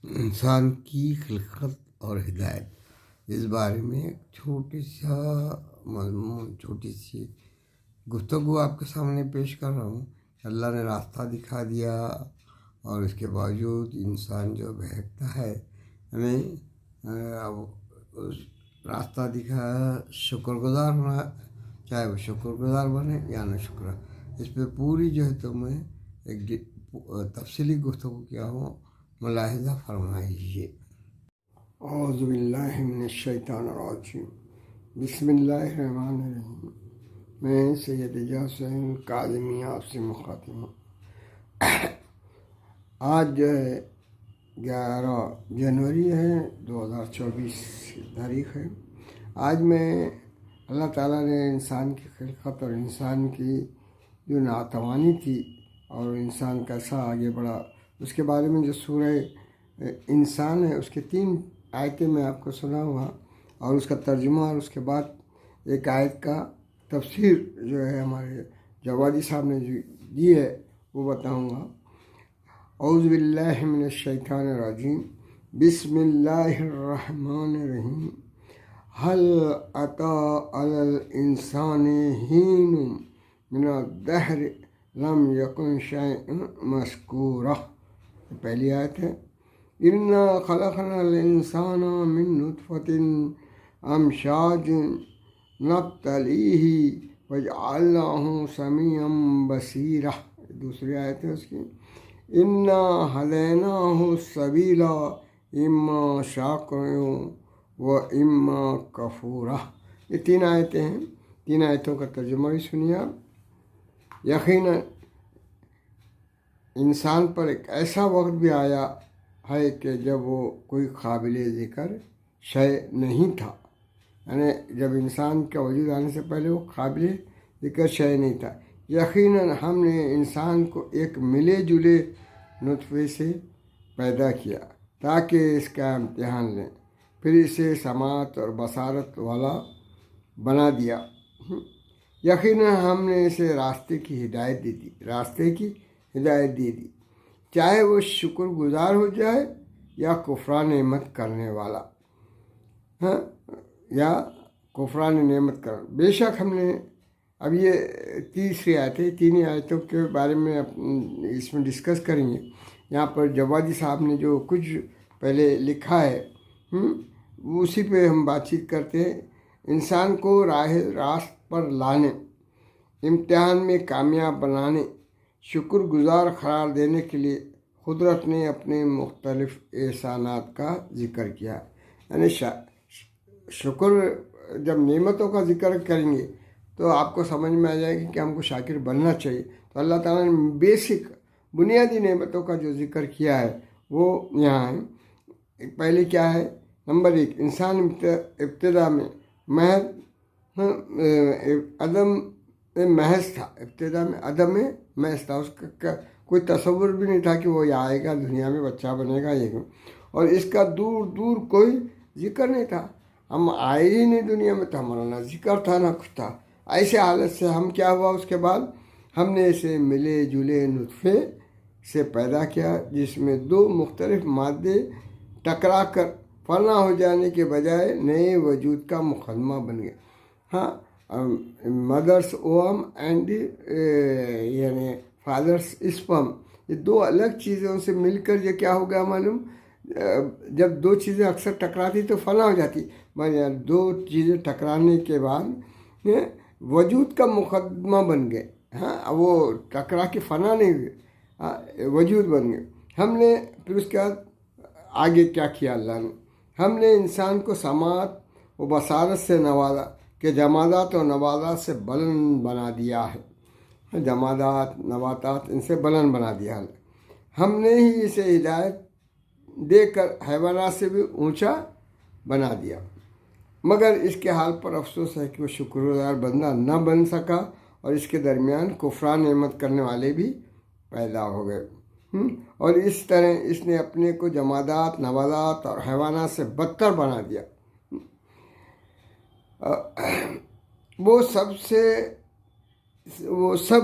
انسان کی خلقت اور ہدایت، اس بارے میں ایک چھوٹی سا مضمون، چھوٹی سی گفتگو آپ کے سامنے پیش کر رہا ہوں۔ اللہ نے راستہ دکھا دیا اور اس کے باوجود انسان جو بہکتا ہے، ہمیں اب اس راستہ دکھا شکر گزار ہونا، چاہے وہ شکر گزار بنے یا نہ شکر، اس پہ پوری جو ہے تو میں ایک تفصیلی گفتگو کیا ہوں، ملاحظہ فرمائیے۔ اعوذ باللہ من الشیطان الرجیم، بسم اللہ الرحمن الرحیم۔ میں سید حسین کاظمی آپ سے مخاطب ہوں۔ آج جو ہے 11 جنوری ہے، 2024 تاریخ ہے۔ آج میں اللہ تعالیٰ نے انسان کی خلقت اور انسان کی جو ناتوانی تھی اور انسان کیسا آگے بڑھا، اس کے بارے میں جو سورہ انسان ہے اس کے 3 آیتیں میں آپ کو سنا ہوا، اور اس کا ترجمہ اور اس کے بعد ایک آیت کا تفسیر جو ہے ہمارے جوادی صاحب نے جو دی ہے وہ بتاؤں گا۔ اعوذ باللہ من الشیطان الرجیم، بسم اللہ الرحمن الرحیم۔ هل أتى على الإنسان حين من الدهر لم يكن شيئا مذكورا۔ پہلی آیت ہے، إنا خلقنا الإنسان من نطفة أمشاج نبتليه وجعلناه سميعا بصيرا۔ دوسری آیت ہے اس کی، إنا هديناه السبيل إما شاكرا و اما کفورا۔ یہ 3 آیتیں ہیں، 3 آیتوں کا ترجمہ بھی سنیے آپ۔ یقیناً انسان پر ایک ایسا وقت بھی آیا ہے کہ جب وہ کوئی قابل ذکر شے نہیں تھا، یعنی جب انسان کا وجود آنے سے پہلے وہ قابل ذکر شے نہیں تھا۔ یقیناً ہم نے انسان کو ایک ملے جلے نطفے سے پیدا کیا تاکہ اس کا امتحان لیں، پھر اسے سماعت اور بصارت والا بنا دیا۔ یقیناً ہم نے اسے راستے کی ہدایت دی دی، چاہے وہ شکر گزار ہو جائے یا کفران نعمت کرنے والا، یا کفران نعمت کرنا۔ بے شک ہم نے، اب یہ تیسری آیت ہے، 3 آیتوں کے بارے میں اس میں ڈسکس کریں گے۔ یہاں پر جوادی صاحب نے جو کچھ پہلے لکھا ہے اسی پہ ہم بات چیت کرتے ہیں۔ انسان کو راست پر لانے، امتحان میں کامیاب بنانے، شکر گزار قرار دینے کے لیے قدرت نے اپنے مختلف احسانات کا ذکر کیا۔ یعنی شکر، جب نعمتوں کا ذکر کریں گے تو آپ کو سمجھ میں آ جائے گی کہ ہم کو شاکر بننا چاہیے۔ تو اللہ تعالیٰ نے بیسک بنیادی نعمتوں کا جو ذکر کیا ہے وہ یہاں ہے۔ پہلے کیا ہے، نمبر 1، انسان ابتدا میں عدم محض تھا، ابتدا میں عدم محض تھا، اس کا کوئی تصور بھی نہیں تھا کہ وہ آئے گا دنیا میں، بچہ بنے گا یہ، اور اس کا دور دور کوئی ذکر نہیں تھا۔ ہم آئے ہی نہیں دنیا میں تو ہمارا نہ ذکر تھا نہ کچھ تھا۔ ایسے حالت سے ہم کیا ہوا، اس کے بعد ہم نے اسے ملے جلے نطفے سے پیدا کیا جس میں 2 مختلف مادے ٹکرا کر فنا ہو جانے کے بجائے نئے وجود کا مقدمہ بن گئے۔ مدرس اوم اینڈ یعنی فادرس اسپم، یہ 2 الگ چیزوں سے مل کر یہ کیا ہو گیا معلوم؟ جب 2 چیزیں اکثر ٹکراتی تو فنا ہو جاتی، مگر 2 چیزیں ٹکرانے کے بعد وجود کا مقدمہ بن گئے۔ وہ ٹکرا کے فنا نہیں ہوئے، وجود بن گئے۔ ہم نے پھر اس کے بعد آگے کیا کیا، اللہ نے ہم نے انسان کو سماعت و بصارت سے نوازا کہ جمادات و نباتات سے بلند بنا دیا ہے۔ جمادات، نباتات، ان سے بلند بنا دیا ہے۔ ہم نے ہی اسے ہدایت دے کر حیوانات سے بھی اونچا بنا دیا، مگر اس کے حال پر افسوس ہے کہ وہ شکر گزار بندہ نہ بن سکا اور اس کے درمیان کفران نعمت کرنے والے بھی پیدا ہو گئے، اور اس طرح اس نے اپنے کو جمادات، نباتات اور حیوانات سے بدتر بنا دیا۔ وہ سب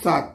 7।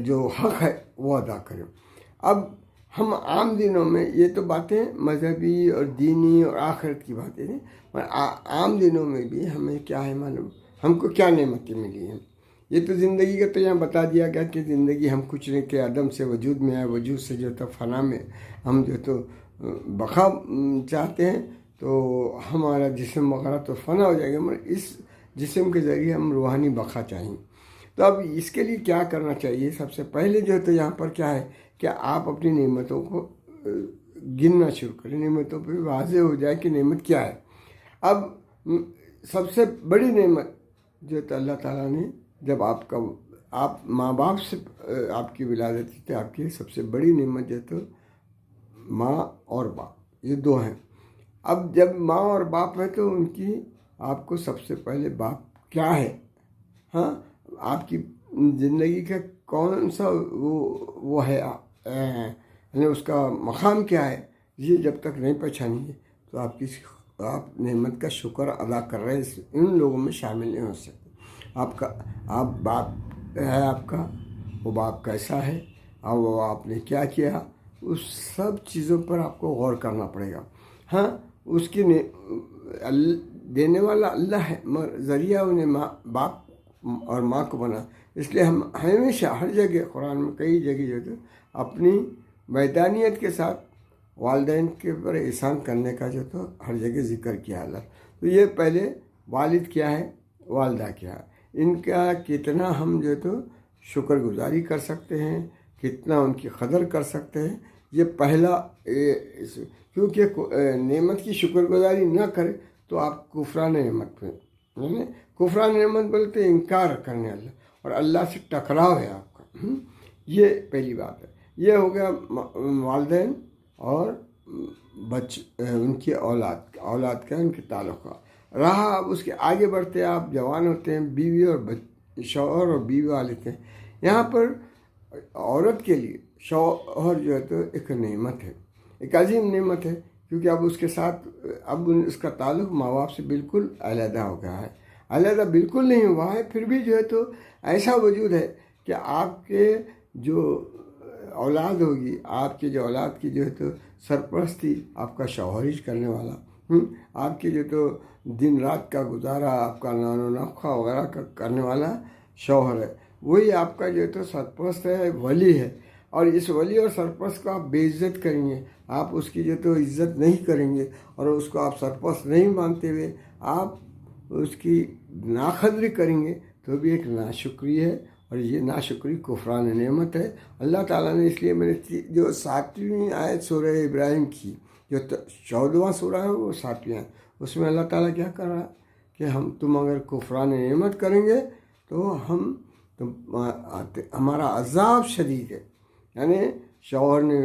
جو حق ہے وہ ادا کریں۔ اب ہم عام دنوں میں یہ تو باتیں مذہبی اور دینی اور آخرت کی باتیں ہیں، پر عام دنوں میں بھی ہمیں کیا ہے معلوم، ہم کو کیا نعمتیں ملی ہیں۔ یہ تو زندگی کا تو یہاں بتا دیا گیا کہ زندگی ہم کچھ نہیں کہ عدم سے وجود میں آئے، وجود سے جو تو فنا میں ہم جو تو بقا چاہتے ہیں، تو ہمارا جسم وغیرہ تو فنا ہو جائے گا، مگر اس جسم کے ذریعے ہم روحانی بقا چاہیں۔ تو اب اس کے لیے کیا کرنا چاہیے؟ سب سے پہلے جو تو یہاں پر کیا ہے کہ آپ اپنی نعمتوں کو گننا شروع کریں، نعمتوں پہ واضح ہو جائے کہ نعمت کیا ہے۔ اب سب سے بڑی نعمت جو تو اللہ تعالیٰ نے جب آپ ماں باپ سے آپ کی ولادت کی تو آپ کی سب سے بڑی نعمت جو تو ماں اور باپ، یہ دو ہیں۔ اب جب ماں اور باپ ہے تو ان کی آپ کو سب سے پہلے باپ کیا ہے، ہاں آپ کی زندگی کا کون سا وہ ہے، یعنی اس کا مقام کیا ہے، یہ جب تک نہیں پہچانیں گے تو آپ نعمت کا شکر ادا کر رہے ہیں، ان لوگوں میں شامل نہیں ہو سکتے۔ آپ باپ ہے آپ کا، وہ باپ کیسا ہے اور وہ آپ نے کیا کیا، اس سب چیزوں پر آپ کو غور کرنا پڑے گا۔ ہاں اس کی دینے والا اللہ ہے، مگر ذریعہ انہیں باپ اور ماں کو بنا، اس لیے ہم ہمیشہ ہر جگہ قرآن میں کئی جگہ جو ہے اپنی میدانیت کے ساتھ والدین کے اوپر احسان کرنے کا جو تو ہر جگہ ذکر کیا اللہ۔ تو یہ پہلے والد کیا ہے، والدہ کیا ہے، ان کا کتنا ہم جو تو شکر گزاری کر سکتے ہیں، کتنا ان کی قدر کر سکتے ہیں، یہ پہلا، کیونکہ نعمت کی شکر گزاری نہ کرے تو آپ کفران نعمت پہ، کفران نعمت بولتے انکار کرنے اللہ، اور اللہ سے ٹکراؤ ہے آپ کا۔ یہ پہلی بات ہے، یہ ہو گیا والدین اور ان کی اولاد کا ان کے تعلق کا رہا۔ اب اس کے آگے بڑھتے آپ جوان ہوتے ہیں، بیوی اور شوہر اور بیوی والے تھے، یہاں پر عورت کے لیے شوہر جو ہے تو ایک نعمت ہے، ایک عظیم نعمت ہے، کیونکہ اب اس کے ساتھ اب اس کا تعلق ماں باپ سے بالکل علیحدہ ہو گیا ہے، علیحدہ بالکل نہیں ہوا ہے، پھر بھی جو ہے تو ایسا وجود ہے کہ آپ کے جو اولاد ہوگی، آپ کے جو اولاد کی جو ہے تو سرپرستی آپ کا شوہر ہی کرنے والا، آپ کے جو تو دن رات کا گزارا، آپ کا نان و نفقہ وغیرہ کا کرنے والا شوہر ہے، وہی آپ کا جو ہے تو سرپرست ہے، ولی ہے۔ اور اس ولی اور سرپرست کو آپ بے عزت کریں گے، آپ اس کی جو تو عزت نہیں کریں گے، اور اس کو آپ سرپرست نہیں مانتے ہوئے آپ اس کی ناقدری کریں گے تو بھی ایک ناشکری ہے، اور یہ ناشکری کفران نعمت ہے۔ اللہ تعالیٰ نے اس لیے میں نے جو 7ویں آیت سورہ ابراہیم کی، جو 14واں سورہ ہے وہ 7ویں آیت، اس میں اللہ تعالیٰ کیا کر رہا ہے کہ تم اگر کفران نعمت کریں گے تو ہمارا عذاب شدید ہے، یعنی شوہر نے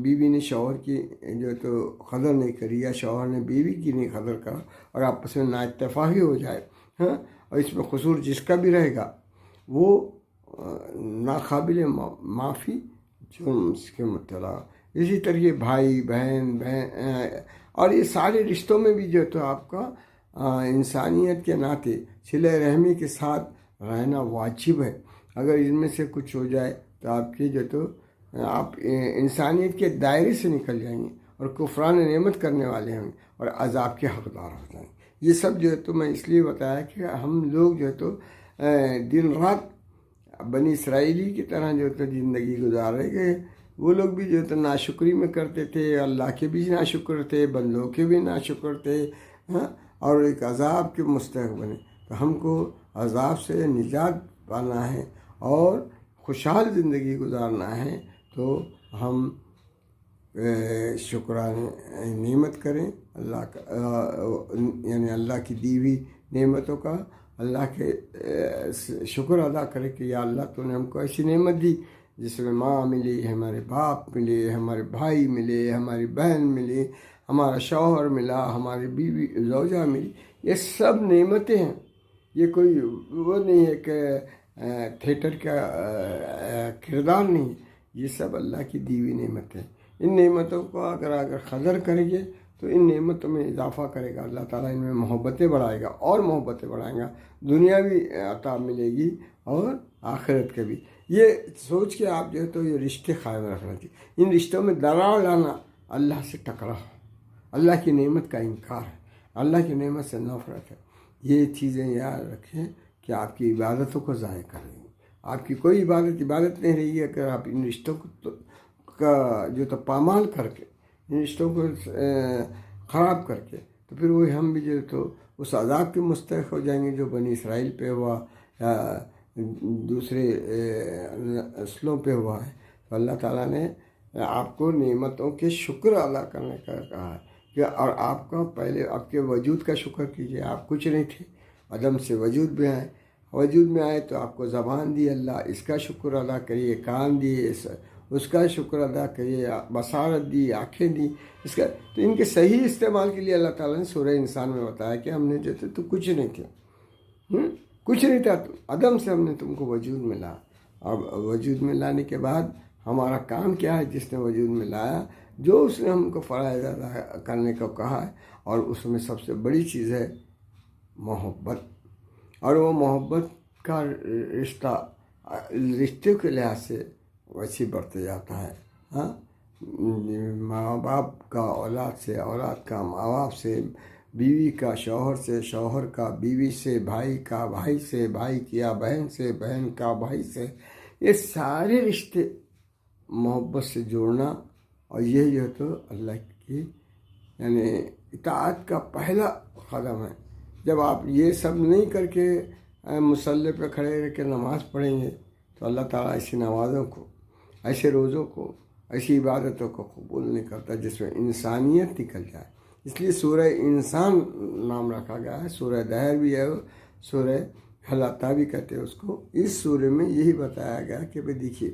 بیوی نے شوہر کی جو تو قدر نہیں کری، یا شوہر نے بیوی کی نہیں قدر کرا، اور آپس میں نا اتفاقی ہو جائے، ہاں، اور اس میں قصور جس کا بھی رہے گا وہ ناقابل معافی جرم اس کے مبتلا۔ اسی طریقے بھائی بہن اور یہ سارے رشتوں میں بھی جو تو آپ کا انسانیت کے ناطے صلہ رحمی کے ساتھ رہنا واجب ہے۔ اگر ان میں سے کچھ ہو جائے تو آپ کی جو تو آپ انسانیت کے دائرے سے نکل جائیں گے اور کفران نعمت کرنے والے ہوں گے اور عذاب کے حقدار ہو جائیں گے۔ یہ سب جو ہے تو میں اس لیے بتایا کہ ہم لوگ جو ہے تو دن رات بنی اسرائیلی کی طرح جو تو زندگی گزارے گئے، وہ لوگ بھی جو تو ناشکری میں کرتے تھے، اللہ کے بھی ناشکر تھے، بندوں کے بھی ناشکر تھے، ہاں، اور ایک عذاب کے مستحق بنے۔ تو ہم کو عذاب سے نجات پانا ہے اور خوشحال زندگی گزارنا ہے، تو ہم شکرانہ نعمت کریں اللہ کا، یعنی اللہ کی دی ہوئی نعمتوں کا اللہ کے شکر ادا کرے کہ یا اللہ تو نے ہم کو ایسی نعمت دی جس میں ماں ملی، ہمارے باپ ملے، ہمارے بھائی ملے، ہماری بہن ملی، ہمارا شوہر ملا، ہماری بیوی زوجہ ملی، یہ سب نعمتیں ہیں۔ یہ کوئی وہ نہیں ہے کہ تھیٹر کا کردار نہیں، یہ سب اللہ کی دی ہوئی نعمتیں ہیں۔ ان نعمتوں کو اگر قدر کریں گے تو ان نعمتوں میں اضافہ کرے گا اللہ تعالیٰ، ان میں محبتیں بڑھائے گا اور محبتیں بڑھائے گا، دنیا بھی عطا ملے گی اور آخرت کے بھی۔ یہ سوچ کے آپ جو ہے تو یہ رشتے قائم رکھنا چاہیے. ان رشتوں میں دراڑ لانا اللہ سے ٹکرا ہو، اللہ کی نعمت کا انکار ہے، اللہ کی نعمت سے نفرت ہے. یہ چیزیں یاد رکھیں کہ آپ کی عبادتوں کو ضائع کر رہی ہیں. آپ کی کوئی عبادت نہیں رہی ہے اگر آپ ان رشتوں کا جو تو پامال کر کے، ان رشتوں کو خراب کر کے، تو پھر وہی ہم بھی جو تو اس عذاب کے مستحق ہو جائیں گے جو بنی اسرائیل پہ ہوا یا دوسرے نسلوں پہ ہوا ہے. تو اللہ تعالیٰ نے آپ کو نعمتوں کے شکر ادا کرنے کا کہا ہے کہ اور آپ کا پہلے آپ کے وجود کا شکر کیجیے. آپ کچھ نہیں تھے، عدم سے وجود میں آئے، وجود میں آئے تو آپ کو زبان دی اللہ، اس کا شکر ادا کریے. کان دیے، اس کا شکر ادا کریے. بصارت دی، آنکھیں دی، اس کا تو ان کے صحیح استعمال کے لیے اللہ تعالیٰ نے سورہ انسان میں بتایا کہ ہم نے جو تھے تو کچھ نہیں تھے، کچھ نہیں تھا، عدم سے ہم نے تم کو وجود میں لایا. اور وجود میں لانے کے بعد ہمارا کام کیا ہے؟ جس نے وجود میں لایا، جو اس نے ہم کو فرائض ادا کرنے کو کہا ہے، اور اس میں سب سے بڑی چیز ہے محبت. اور وہ محبت کا رشتہ رشتے کے لحاظ سے ویسے بڑھتے جاتا ہے. ہاں، ماں باپ کا اولاد سے، اولاد کا ماں باپ سے، بیوی کا شوہر سے، شوہر کا بیوی سے، بھائی کا بھائی سے، بھائی کیا بہن سے، بہن کا بھائی سے، یہ سارے رشتے محبت سے جوڑنا. اور یہ جو تو اللہ کی یعنی اطاعت کا پہلا قدم ہے. جب آپ یہ سب نہیں کر کے مصلی پہ کھڑے رہ کے نماز پڑھیں گے تو اللہ تعالیٰ ایسی نمازوں کو، ایسے روزوں کو، ایسی عبادتوں کو قبول نہیں کرتا جس میں انسانیت نکل جائے. اس لیے سورہ انسان نام رکھا گیا ہے. سورہ دہر بھی ہے، سورہ حلاتا بھی کہتے ہیں اس کو. اس سورہ میں یہی بتایا گیا کہ بھئی دیکھیے.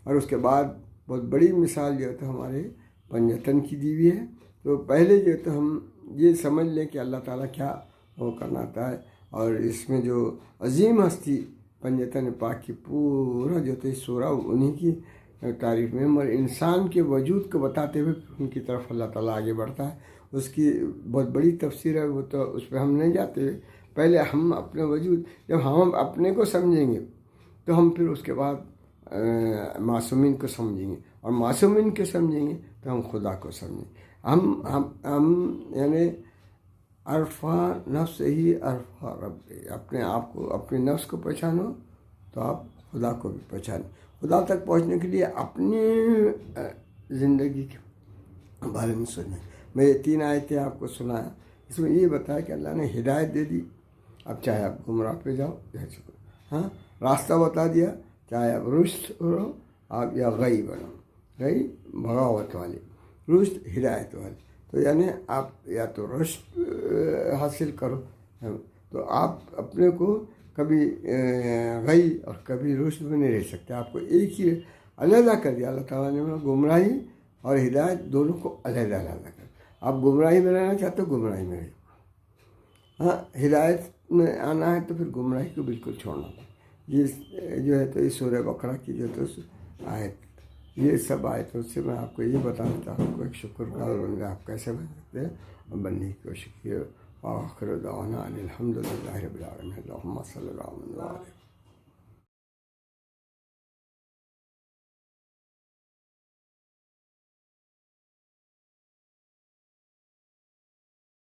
اور اس کے بعد بہت بڑی مثال جو ہے تو ہمارے پنجتن کی دی ہوئی ہے. تو پہلے جو ہے تو ہم یہ سمجھ لیں کہ اللہ تعالیٰ کیا وہ کرنا آتا ہے. اور اس میں جو عظیم ہستی پنجتن پاک کی پورا جو تو سورہ انہی کی تعریف میں، اور انسان کے وجود کو بتاتے ہوئے ان کی طرف اللہ تعالیٰ آگے بڑھتا ہے. اس کی بہت بڑی تفسیر ہے، وہ تو اس پہ ہم نہیں جاتے. پہلے ہم اپنے وجود، جب ہم اپنے کو سمجھیں گے تو ہم پھر اس کے بعد معصومین کو سمجھیں گے، اور معصومین کو سمجھیں گے تو ہم خدا کو سمجھیں گے. ہم یعنی عرفہ نفس ہی عرفہ رب. اپنے آپ کو، اپنے نفس کو پہچانو تو آپ خدا کو بھی پہچانو. خدا تک پہنچنے کے لیے اپنی زندگی کے بارے میں سنیں. میں یہ 3 آیتیں آپ کو سنایا. اس میں یہ بتایا کہ اللہ نے ہدایت دے دی. اب چاہے آپ گمراہ پہ جاؤ، ہاں، راستہ بتا دیا، چاہے آپ رشد کرو آپ یا غی بنو، غی بغاوت والی، رشد ہدایت والی. تو یعنی آپ یا تو رشد حاصل کرو، تو آپ اپنے کو کبھی غی اور کبھی رشد میں نہیں رہ سکتے. آپ کو ایک ہی علیحدہ کر دیا اللہ تعالیٰ نے. گمراہی اور ہدایت دونوں کو علیحدہ علیحدہ کر. آپ گمراہی میں رہنا چاہتے ہو گمراہی میں رہو، ہاں، ہدایت میں آنا ہے تو پھر گمراہی کو بالکل چھوڑنا. یہ جو ہے تو اس سورہ بقرہ کی جو تو آیت، یہ سب آیتوں سے میں آپ کو یہ بتانا چاہتا ہوں کہ ایک شکر گزار بندہ آپ کیسے بن سکتے ہیں اور بننے کی کوشش کیے. وآخر دعوانا ان الحمد للہ رب العالمین. اللہم صلی اللہ علیہ وسلم.